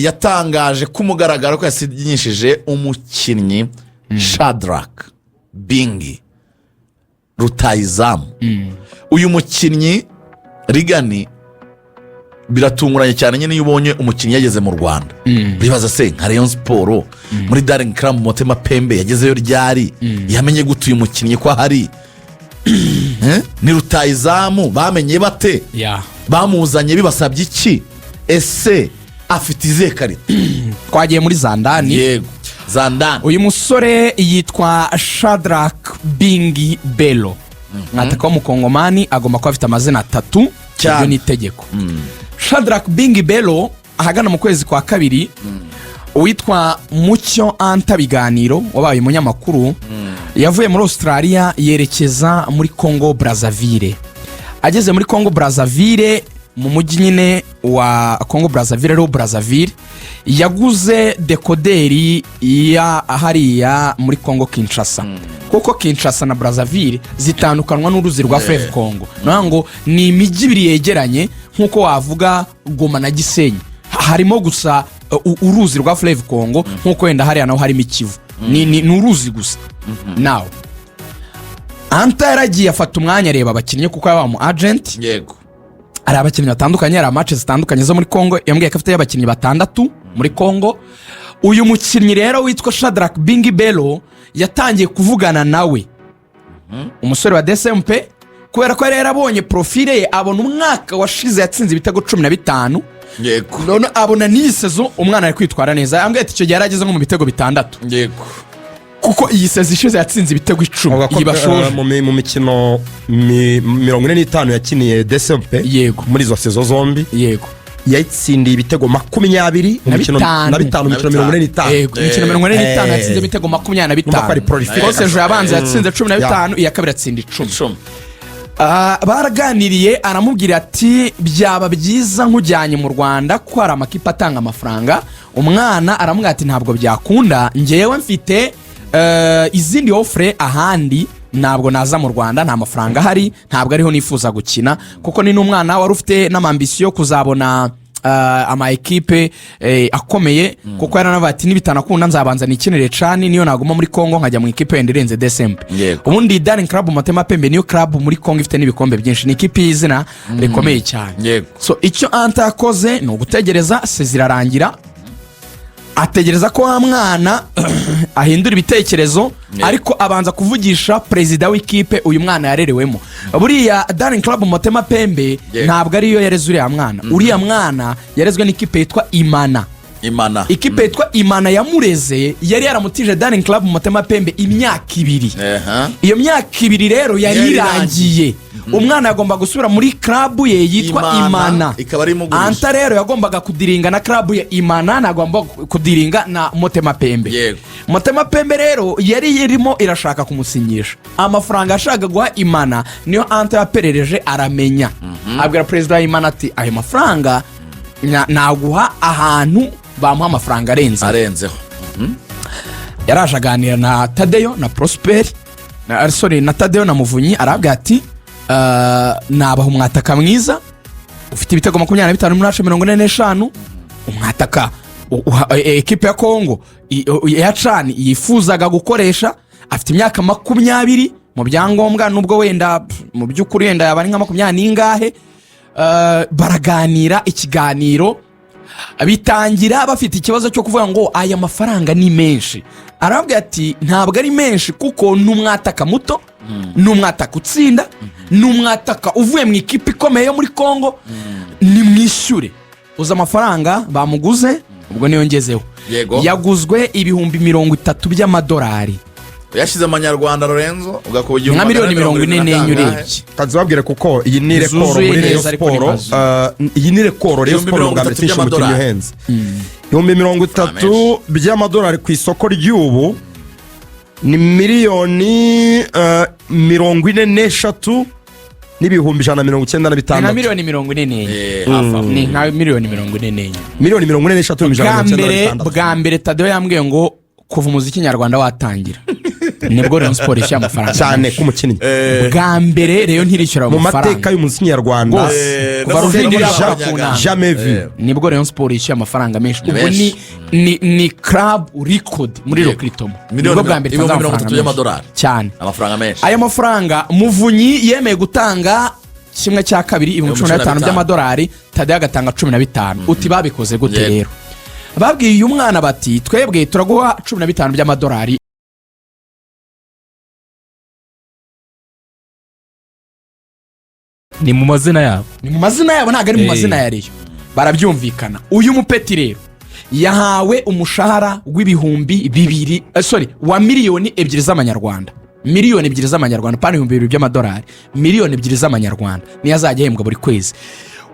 yatangaje kumugaragara ko yasinyishije umukinnyi Chadrack Bingi rutayizamu. Uyu mukinnyi Rigani biratunguranye cyane nyine iyo ubonye umukinnyi yageze mu Rwanda. Bibaza se nka Rayon Sport muri Daring Club Motema Pembe yagezeyo ryari, yamenye gute uyu mukinnyi ko hari ni rutayizamu, bamenye bate, bamuzanye bibasabye iki, ese afite izihe karita? Twagiye muri Zandani. Yego Zandani. Uyu musore yitwa Chadrack Bingi Bello. Nataka umukongomani agomba kuba afite amazina 3 cyane n'itegeko. Chadrack Bingi Bello ahagana mu kwezi kwa kabiri witwa Mucyo Anta Biganiro wabaye umunyamakuru yavuye muri Australia yerekeza muri Congo Brazzaville. Ageze muri Congo Brazzaville mu mujyi nyine wa Congo Brazzaville ro Brazzaville yaguze dekoderi ya hariya muri Congo Kinshasa. Kuko Kinshasa na Brazzaville zitandukanwa n'uruzi rwa Fleuve Congo. Nango ni imijyi ibiri yegeranye nkuko wavuga Goma na Gisenyi. Harimo gusa uruzi rwa Fleuve Congo nkuko wenda hariya naho harimo Kivu. Ni uruzi gusa. Now Anta yaragiye afata umwanya areba abakinnyi kuko yaba mu agent. Yego. Ari abakinnyi batandukanye, ari matches zitandukanye zo muri Congo. Yambwiye ko afite abakinnyi 6 muri Congo. Uyu mukinnyi rero witwa Chadrack Bingi Bello yatangiye kuvugana nawe umusore wa DSMP kubera ko yari yarabonye profile ye, abona umwaka washize yatsinze ibitego 15. Yego. None abona ni sezo umwana ari kwitwara neza. Yambwiye ati icyo gihe yarageze nko mu bitego 6. Yego. Kuko iyi sezo ishize yatsinze ibitego 10 ibashoje mu mikino 45 yakiniye DSMP. Yego. Muri zo sezo zombi. Yego. Yatsindiye ibitego 20 mu mikino na 5 mu mikino 45. Yego, imikino 45 yatsinze ibitego 25. Kose ejo yabanza yatsinze 15, iya kabiri yatsinda 10. Baraganiriye aramubwira ati byaba byiza nkujyanye mu Rwanda ko hari amakipe atanga amafaranga. Umwana aramubwira ati ntabwo byakunda, ngewe mfite izindi offre ahandi, ntabwo naza mu Rwanda, nta mafaranga hari, ntabwo ariho nifuza gukina kuko ni n'umwana wari ufite n'amambisiyo kuzabona ama equipe akomeye kuko yaranavuga ati nibitanakunda nzabanza nikinire cani niyo naguma muri Congo nkajya mu equipe yendirenze December. Ubundi Daring Club Motema Pembe niyo club muri Congo ifite n'ibikombe byinshi, ni equipe y'izina rikomeye cyane. So icyo Anta yakoze ni ugutegereza sezirarangira, ategereza ko wa mwana ahindura ibitekerezo, ariko abanza kuvugisha president w'ikipe uyu mwana yarerewemo. Buriya Daring Club Motema Pembe ntabwo ari yo yareze uriya mwana. Uriya mwana yarezwe n'ikipe yitwa Imana. Ikipe yitwa Imana yamureze, yari yaramutije Daring Club Motema Pembe imyaka 2. Iyo myaka 2 rero yari irangiye. Umwana yagomba gusubira muri club ye yitwa Imana. Anta rero yagombaga kudiringa na club ya Imana, nagomba kudiringa na Motema Pembe. Motema Pembe rero yari irimo irashaka kumusinyisha. Amafaranga ashaka guha Imana niyo Anta yaperereje aramenya. Abwira president wa Imana ati ayo mafaranga naguha ahantu bamuha amafaranga arenzeho. Yaraje aganira na Tadeyo na Prosper na Tadeyo na Muvunyi, arabwira ati nabaho umwataka mwiza ufite ibitego 25 muri 45. Umwataka equipe ya Congo ya Chan yifuzaga gukoresha, afite imyaka 20 mu byangombwa, nubwo wenda mu byukuri wenda yabari nka 20 n'ingahe. Baraganira ikiganiro bitangira bafite ikibazo cyo kuvuga ngo aya mafaranga ni menshi. Arabwira ati ntabwo ari menshi kuko n'umwataka muto, n'umwataka utsinda, n'umwataka uvuye mu ikipe ikomeye yo muri Congo, ni mwishyure uza amafaranga bamuguze. Ubwo niyo ngezeho yaguzwe ibihumbi 30 by'amadolari. Yashize amanyarwanda Lorenzo ugakubugira nka miliyoni 44 urebye. Kazabwira kuko iyi ni record muri Rayon Sport. Iyi ni record Rayon Sport ngambetishije mu kinyohenze. 30 by'amadolari ku isoko ry'ubu ni miliyoni 43 n'ibihumbi 195. Na miliyoni 44. Ni nka miliyoni 44. Miliyoni 43 bwa mbere Tadeyo yambwiye ngo kuva umuziki nyarwanda watangira nibwo Rayon Sport ishyura amafaranga cyane k'umukinnyi bwa mbere Rayon ntirishyura mu amafaranga mateka y'umuziki nyarwanda kuva Ruvindiri yakuna jamais vu nibwo Rayon Sport ishyura amafaranga menshi ubwo ni club record muri Rokritomo nibwo bwa mbere itanze amafaranga cyane amafaranga menshi aya mafaranga Muvunyi yemeye gutanga kimwe cya kabiri ibihumbi 15 by'amadolari Tade agatanga 15 uti babikoze gute rero babwiye uyu mwana bati twebwe turaguha 15 by'amadolari ni mu mazina yabo ntago ari mu mazina ya Rayon barabyumvikana uyu mupeti rero yahawe umushahara w'ibihumbi 2 wa miliyoni 2 z'amanyarwanda miliyoni 2 z'amanyarwanda pani 2,000 by'amadolari miliyoni 2 z'amanyarwanda niyo azajya ahembwa buri kwezi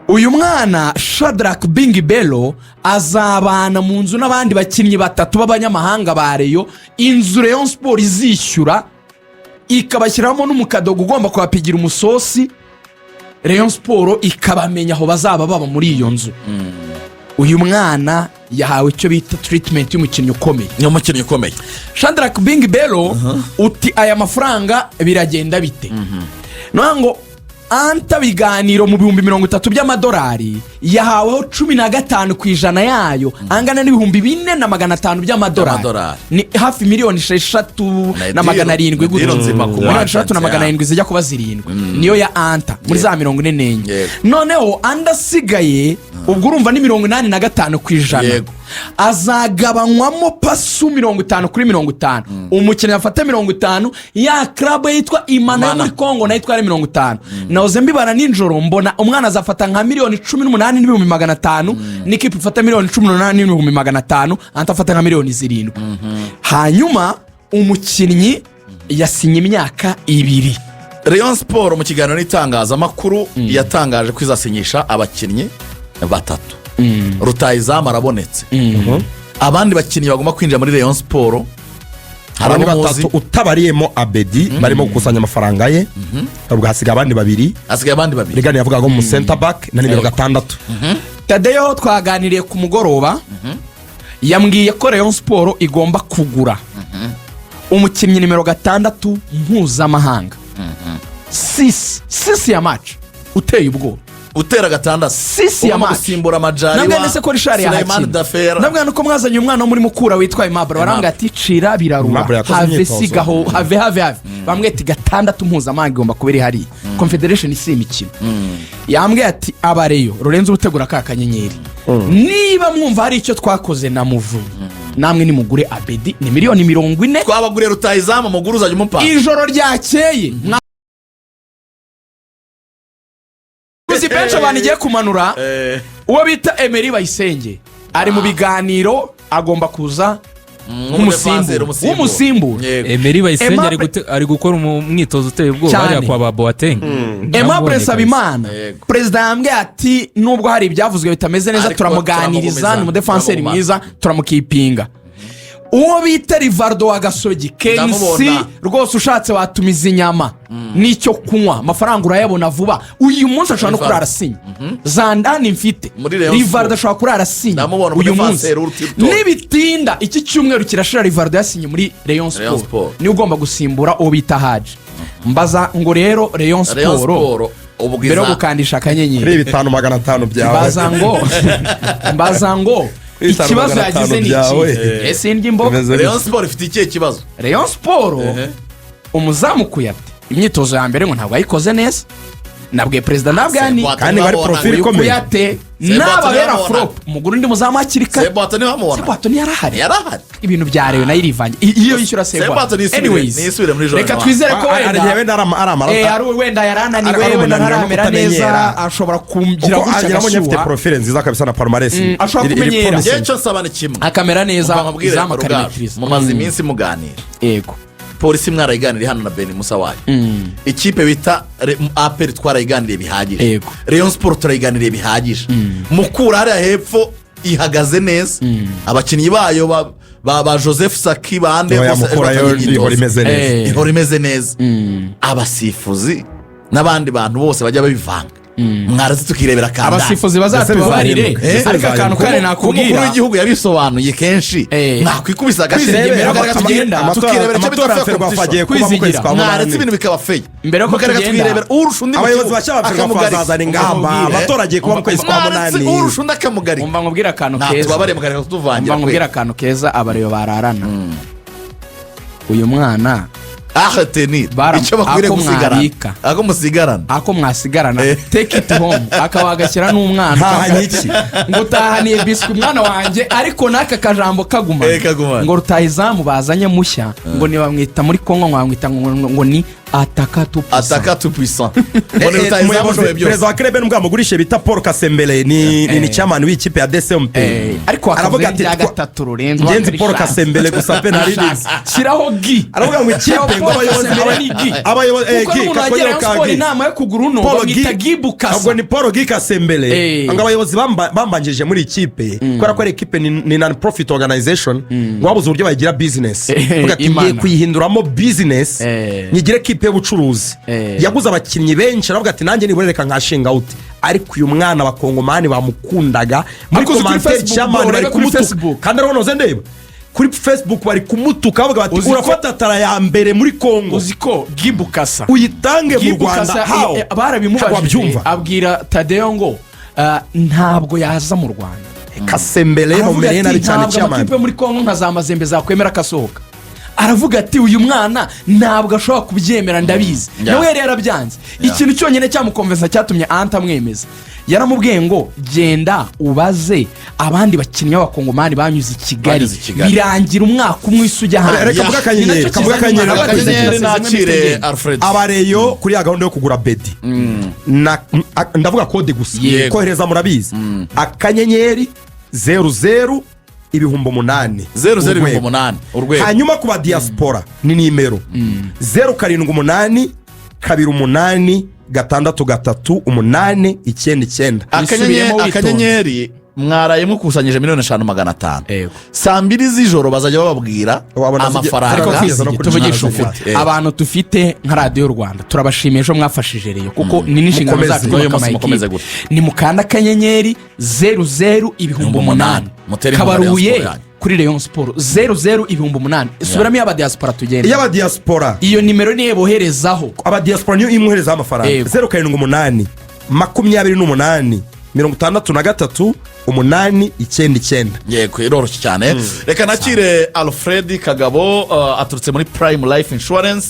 uyu mwana Chadrack Bingibelo azabana mu nzu n'abandi bakinnyi batatu b'abanyamahanga ba Rayon inzu Rayon Sport izishyura ikabashyiramo n'umukadogo ugomba kubapigira umusosi Rayon Sport ikabamenya aho bazaba baba muri iyo nzu uyu mwana yahawe icyo bita treatment y'umukinnyi ukomeye Chadrack Bingibelo uti aya mafaranga biragenda bite ngo anta biganiro mu 30,000 by'amadolari yahaweho 15% yayo angana n'ibihumbi 4,500 by'amadolari ni hafi miliyoni 6,700 miliyoni 6,700 zijya kuba 7 niyo ya anta muri za 44 noneho andasigaye ubwo urumva ni 85% azagabanywamo pasu 50/50 umukinnyi afata 50 ya club yitwa Imana yo muri Kongo nayo itwara 50 nahoze mbibara ninjoro mbona umwana azafata nka miliyoni 18,500 n'ikipe ifata miliyoni 18,500 antafata nka miliyoni 7 hanyuma umukinnyi yasinye imyaka 2 Rayon Sport mu kiganiro n'itangazamakuru yatangaje ko izasinyisha abakinnyi 3 rutayizamu arabonetse abandi bakinnyi bagomba kwinjira muri Rayon Sport hari 3 utabariyemo Abedi barimo gukusanya amafaranga ye ubwo hasigaye abandi 2 Rigani yavuga ngo mu center back na nimero 6 Tadeyo twaganiriye ku mugoroba yambwiye ko Rayon Sport igomba kugura umukinnyi nimero 6 mpuzamahanga 6 ya match uteye ubwo utera 6 sisi ya match gusimbura amajari wa nabwo nese ko Richard Sulaiman nabwo nuko mwazanye umwana muri mukura witwa Aimable baranga ati cira birarura have sigaho have bamweti 6 mpuzamahanga igomba kubiri hari Confederation isi imikino yambwiye ati abareyo Lorenzo ubutegura kakanyenyeri niba mwumva hari icyo twakoze na Muvunyi namwe ni mugure Abedi ni miliyoni 40 twabagure rutayizamu muguru uzajya umupanga ijoro ryakeye kuzi benshi abantu igiye kumanura uwo bita Emery Bayisenge ari mu biganiro agomba kuza umusimbura Emery Bayisenge ari gukora umwitozo uteye ubwoba bariya kwa Baboateng Aimable Sabimana president yambwiye ati nubwo hari ibyavuzwe bitameze neza turamuganiriza ni mu defenseur mwiza turamukipinga uwo bita Rivaldo wa Gasogi Kensi rwose ushatse watumiza inyama nicyo kunywa amafaranga urayabona vuba uyu munsi ashobora no kurara sinya zandani mfite Rivaldo ashobora kurara sinya uyu munsi nibitinda iki cyumweru kirashira Rivaldo yasinye muri Rayon Sport ni ugomba gusimbura uwo bita Haji mbaza ngo rero Rayon Sport mbere yo gukandisha akanyenyeri 5,500 byawe mbaza ngo ikibazo yagize ni iki ese ndimbo Rayon Sport ifite ikihe kibazo Rayon Sport umuzamu kuyate imyitozo ya mbere ngo ntabwo ayikoze neza nabwiye president nabwani kandi bari profile ikomeye kuyate nababera flop umuguru ndi muzamu akirika Sebato ni bamubona Sebato ni yarahari ibintu bya Rayon nayirivanye iyo yishyura Sebato anyways nisubire muri joro reka twizere ko wenda ari wenda yarananiwe wenda ntaramera neza ashobora kugira gutya agiramo afite profile nziza kabisa na palmarès ashobora kumenyera cyo nsabane kimwe akamera neza izamukanira mumaze iminsi muganira yego polisi mwarayiganiriye hano na Beni Musa wayo ikipe bita APR twarayiganiriye bihagije Rayon Sport turayiganiriye bihagije mukura hariya hepfo ihagaze neza abakinnyi bayo ba Joseph Saki bande ihora imeze neza abasifuzi n'abandi bantu bose bajya babivanga mwarazi tukirebera kandani abasifuzi bazatubabarire ariko akantu kare nakubwira umukuru w'igihugu yabisobanuye kenshi mwakwikubisa Kwizigera ko tugenda tukirebera icyo bitwa kwizigira mwaretse ibintu bikaba feye mbere ko tukirebera urusha undi abayobozi bashaka bazazana ingamba amatora agiye kuba mu kwezi kwa munani urusha undi akamugari umva nkubwira akantu keza tubabare mukareka kutuvangira umva nkubwira akantu keza abareyo bararana uyu mwana ahateni icyo bakwiriye gusigarana ako musigarana ako mwasigarana take it home akawagashyira n'umwana ntahanyiki ngo utahaniye biswi umwana wanjye ariko n'aka kajambo kaguma ngo rutayizamu bazanye mushya ngo ntibamwita muri kongo mwamwita ngo ni ataka tu puissant perezida wa krebe n'ubwa mugurishe bita Paul Kasembele ni chairman w'ikipe ya DCMP ariko aravuga ati gatatu rurenzo ngenzi Paul Kasembele gusa penalties shiraho gi aravuga ngo ikipe ngo abayobozi kakongera inama yo kugura uno bamwita Gibukasa ahubwo ni Paul Kasembele ngo abayobozi bambanjirije muri ikipe kubera ko ari ikipe ni non profit organization ngo babuze uburyo bayigira business ugatingiye kuyihinduramo business nyigire kipe y'ubucuruzi yaguze abakinnyi benshi aravuga ati nanjye niborereka nkashinga out ariko uyu mwana abakongomani bamukundaga muri commentaire cy'amana bari kumutuka kandi arabonoze ndeba kuri Facebook bari kumutuka bavuga bati urafata tara ya mbere muri Kongo uziko Gibukasa uyitange mu Rwanda how barabimubajije abwira Tadeo ngo ntabwo yaza mu Rwanda Kasembele mu mbere nabi cyane cy'amana amakipe muri Kongo nkazamazembe zakwemera kasohoka aravuga ati uyu mwana ntabwo ashobora kubyemera ndabizi nawe yari yarabyanze ikintu cyonyine cyamukonvensa cyatumye antamwemeza yaramubwiye ngo genda ubaze abandi bakinnyi b'abakongomani banyuze i Kigali birangira umwaka umwe isuja hanze reka mvuga akanyenyeri nakire Alfred abareyo kuri ya gahunda yo kugura bedi ndavuga kode gusa kohereza murabizi akanyenyeri 00 ibihumbi 8 00 urwego hanyuma kuba diaspora ni nimero 078 28 6 8 9 akanyenyeri mwaraye mukusanyije 5,500,000 saa 2 z'ijoro bazajya bababwira amafaranga tuvugisha ufite abantu tufite nka Radio Rwanda turabashimiye ejo mwafashije Rayon kuko ni n'inshingano zacu ni mukanda akanyenyeri 00 ibihumbi 8 kabaruye kuri Rayon Sport 00 ibihumbi 8 subiramo aba diaspora tugenda y'aba diaspora iyo nimero niye boherezaho aba diaspora niyo imwohereza amafaranga 078 28 63 8 9 yego iroroshye cyane reka nakire Alfred Kagabo aturutse muri Prime Life Insurance